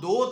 2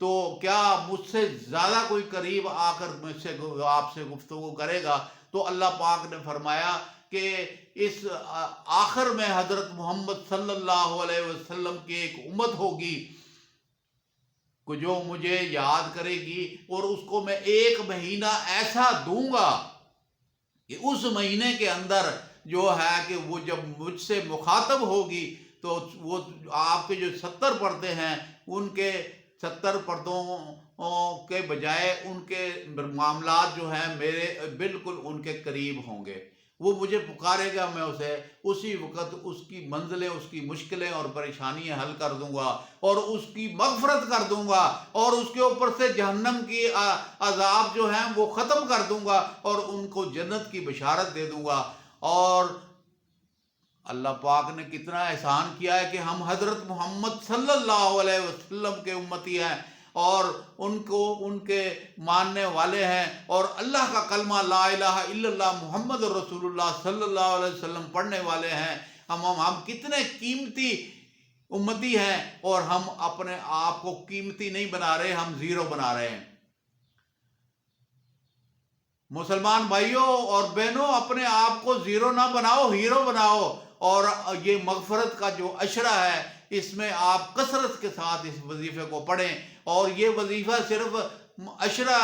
تو کیا مجھ سے زیادہ کوئی قریب آ کر مجھ سے آپ سے گفتگو کرے گا؟ تو اللہ پاک نے فرمایا کہ اس آخر میں حضرت محمد صلی اللہ علیہ وسلم کی ایک امت ہوگی کہ جو مجھے یاد کرے گی، اور اس کو میں ایک مہینہ ایسا دوں گا کہ اس مہینے کے اندر جو ہے کہ وہ جب مجھ سے مخاطب ہوگی تو وہ آپ کے جو 70 پردے ہیں ان کے 70 پردوں کے بجائے ان کے معاملات جو ہیں میرے بالکل ان کے قریب ہوں گے۔ وہ مجھے پکارے گا، میں اسے اسی وقت اس کی منزلیں، اس کی مشکلیں اور پریشانیاں حل کر دوں گا، اور اس کی مغفرت کر دوں گا، اور اس کے اوپر سے جہنم کی عذاب جو ہیں وہ ختم کر دوں گا، اور ان کو جنت کی بشارت دے دوں گا۔ اور اللہ پاک نے کتنا احسان کیا ہے کہ ہم حضرت محمد صلی اللہ علیہ وسلم کے امتی ہیں، اور ان کو ان کے ماننے والے ہیں، اور اللہ کا کلمہ لا الہ الا اللہ محمد رسول اللہ صلی اللہ علیہ وسلم پڑھنے والے ہیں۔ ہم کتنے قیمتی امتی ہیں، اور ہم اپنے آپ کو قیمتی نہیں بنا رہے، ہم زیرو بنا رہے ہیں۔ مسلمان بھائیوں اور بہنوں، اپنے آپ کو زیرو نہ بناؤ، ہیرو بناؤ، اور یہ مغفرت کا جو عشرہ ہے اس میں آپ کثرت کے ساتھ اس وظیفے کو پڑھیں۔ اور یہ وظیفہ صرف عشرہ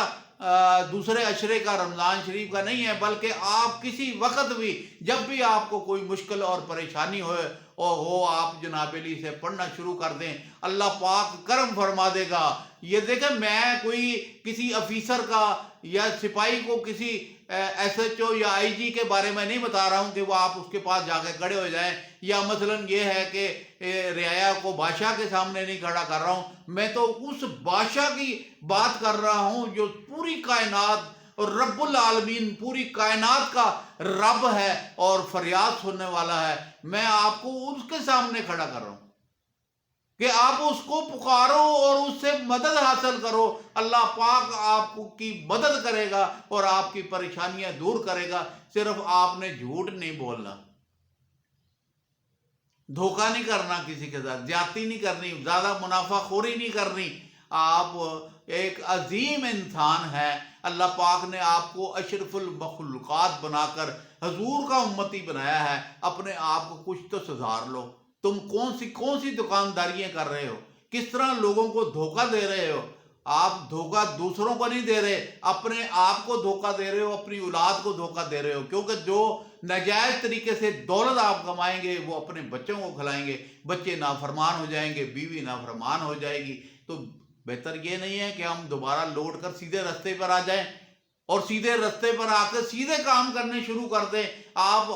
دوسرے عشرے کا رمضان شریف کا نہیں ہے، بلکہ آپ کسی وقت بھی جب بھی آپ کو کوئی مشکل اور پریشانی ہو آپ جناب علی سے پڑھنا شروع کر دیں، اللہ پاک کرم فرما دے گا۔ یہ دیکھیں، میں کوئی کسی افیسر کا یا سپاہی کو کسی ایس ایچ او یا آئی جی کے بارے میں نہیں بتا رہا ہوں کہ وہ آپ اس کے پاس جا کے کھڑے ہو جائیں، یا مثلا یہ ہے کہ رعایا کو بادشاہ کے سامنے نہیں کھڑا کر رہا ہوں، میں تو اس بادشاہ کی بات کر رہا ہوں جو پوری کائنات اور رب العالمین، پوری کائنات کا رب ہے اور فریاد سننے والا ہے۔ میں آپ کو اس کے سامنے کھڑا کر رہا ہوں کہ آپ اس کو پکارو اور اس سے مدد حاصل کرو۔ اللہ پاک آپ کی مدد کرے گا اور آپ کی پریشانیاں دور کرے گا۔ صرف آپ نے جھوٹ نہیں بولنا، دھوکہ نہیں کرنا، کسی کے ساتھ زیادتی نہیں کرنی، زیادہ منافع خوری نہیں کرنی۔ آپ ایک عظیم انسان ہیں، اللہ پاک نے آپ کو اشرف المخلوقات بنا کر حضور کا امتی بنایا ہے۔ اپنے آپ کو کچھ تو سدھار لو۔ تم کون سی دکانداریاں کر رہے ہو؟ کس طرح لوگوں کو دھوکہ دے رہے ہو؟ آپ دھوکہ دوسروں کو نہیں دے رہے، اپنے آپ کو دھوکہ دے رہے ہو، اپنی اولاد کو دھوکہ دے رہے ہو، کیونکہ جو ناجائز طریقے سے دولت آپ کمائیں گے وہ اپنے بچوں کو کھلائیں گے، بچے نافرمان ہو جائیں گے، بیوی نافرمان ہو جائے گی۔ تو بہتر یہ نہیں ہے کہ ہم دوبارہ لوٹ کر سیدھے رستے پر آ جائیں، اور سیدھے رستے پر آ کر سیدھے کام کرنے شروع کر دیں۔ آپ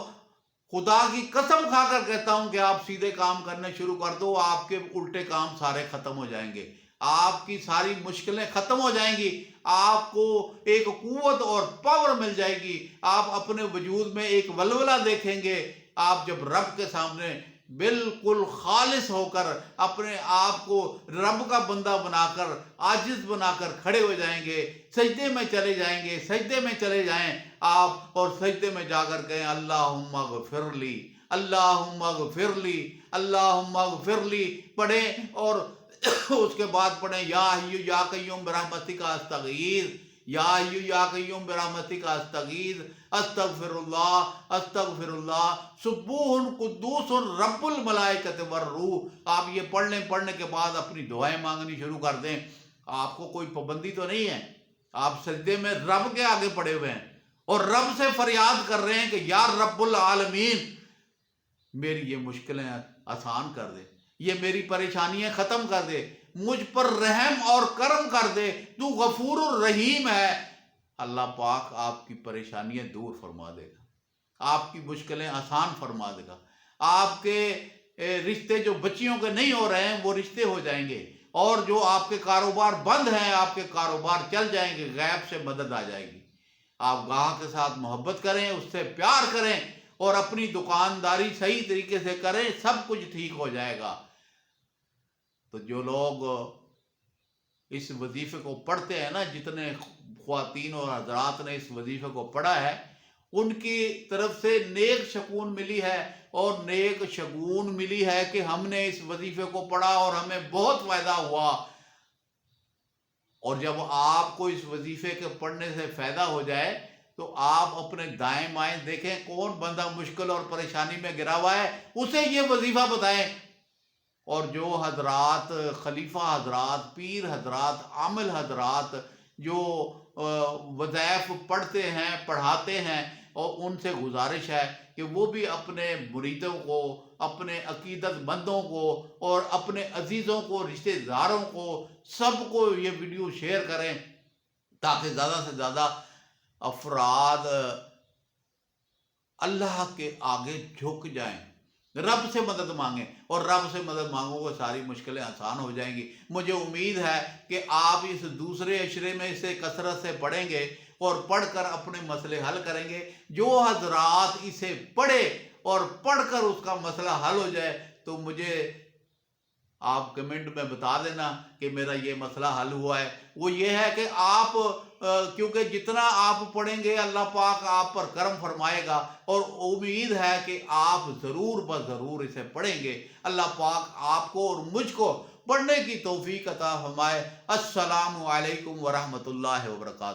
خدا کی قسم کھا کر کہتا ہوں کہ آپ سیدھے کام کرنے شروع کر دو، آپ کے الٹے کام سارے ختم ہو جائیں گے، آپ کی ساری مشکلیں ختم ہو جائیں گی، آپ کو ایک قوت اور پاور مل جائے گی، آپ اپنے وجود میں ایک ولولہ دیکھیں گے۔ آپ جب رب کے سامنے بالکل خالص ہو کر اپنے آپ کو رب کا بندہ بنا کر، عاجز بنا کر کھڑے ہو جائیں گے، سجدے میں چلے جائیں گے، سجدے میں چلے جائیں آپ، اور سجدے میں جا کر کہیں اللہم اغفر لی، اللہم اغفر لی، اللہم اغفر لی پڑھیں، اور اس کے بعد پڑھیں یا حی یا قیوم برحمتک استغیث، یا حی یا قیوم برحمتک استغیث، استغفر اللہ سبوح قدوس رب الملائکۃ والروح۔ آپ یہ پڑھنے کے بعد اپنی دعائیں مانگنی شروع کر دیں۔ آپ کو کوئی پابندی تو نہیں ہے، آپ سجدے میں رب کے آگے پڑے ہوئے ہیں اور رب سے فریاد کر رہے ہیں کہ یا رب العالمین میری یہ مشکلیں آسان کر دے، یہ میری پریشانیاں ختم کر دے، مجھ پر رحم اور کرم کر دے، تو غفور الرحیم ہے۔ اللہ پاک آپ کی پریشانیاں دور فرما دے گا، آپ کی مشکلیں آسان فرما دے گا، آپ کے رشتے جو بچیوں کے نہیں ہو رہے ہیں وہ رشتے ہو جائیں گے، اور جو آپ کے کاروبار بند ہیں آپ کے کاروبار چل جائیں گے، غیب سے مدد آ جائے گی۔ آپ گاہک کے ساتھ محبت کریں، اس سے پیار کریں، اور اپنی دکانداری صحیح طریقے سے کریں، سب کچھ ٹھیک ہو جائے گا۔ تو جو لوگ اس وظیفے کو پڑھتے ہیں نا، جتنے خواتین اور حضرات نے اس وظیفے کو پڑھا ہے، ان کی طرف سے نیک شگون ملی ہے، اور نیک شگون ملی ہے کہ ہم نے اس وظیفے کو پڑھا اور ہمیں بہت فائدہ ہوا۔ اور جب آپ کو اس وظیفے کے پڑھنے سے فائدہ ہو جائے تو آپ اپنے دائیں بائیں دیکھیں کون بندہ مشکل اور پریشانی میں گرا ہوا ہے، اسے یہ وظیفہ بتائیں۔ اور جو حضرات خلیفہ حضرات، پیر حضرات، عامل حضرات جو وظائف پڑھتے ہیں پڑھاتے ہیں، اور ان سے گزارش ہے کہ وہ بھی اپنے مریدوں کو، اپنے عقیدت مندوں کو اور اپنے عزیزوں کو، رشتہ داروں کو، سب کو یہ ویڈیو شیئر کریں تاکہ زیادہ سے زیادہ افراد اللہ کے آگے جھک جائیں، رب سے مدد مانگیں، اور رب سے مدد مانگو گے ساری مشکلیں آسان ہو جائیں گی۔ مجھے امید ہے کہ آپ اس دوسرے عشرے میں اسے کثرت سے پڑھیں گے اور پڑھ کر اپنے مسئلے حل کریں گے۔ جو حضرات اسے پڑھے اور پڑھ کر اس کا مسئلہ حل ہو جائے تو مجھے آپ کمنٹ میں بتا دینا کہ میرا یہ مسئلہ حل ہوا ہے۔ وہ یہ ہے کہ آپ کیونکہ جتنا آپ پڑھیں گے اللہ پاک آپ پر کرم فرمائے گا، اور امید ہے کہ آپ ضرور بضرور اسے پڑھیں گے۔ اللہ پاک آپ کو اور مجھ کو پڑھنے کی توفیق عطا فرمائے۔ السلام علیکم ورحمۃ اللہ وبرکاتہ۔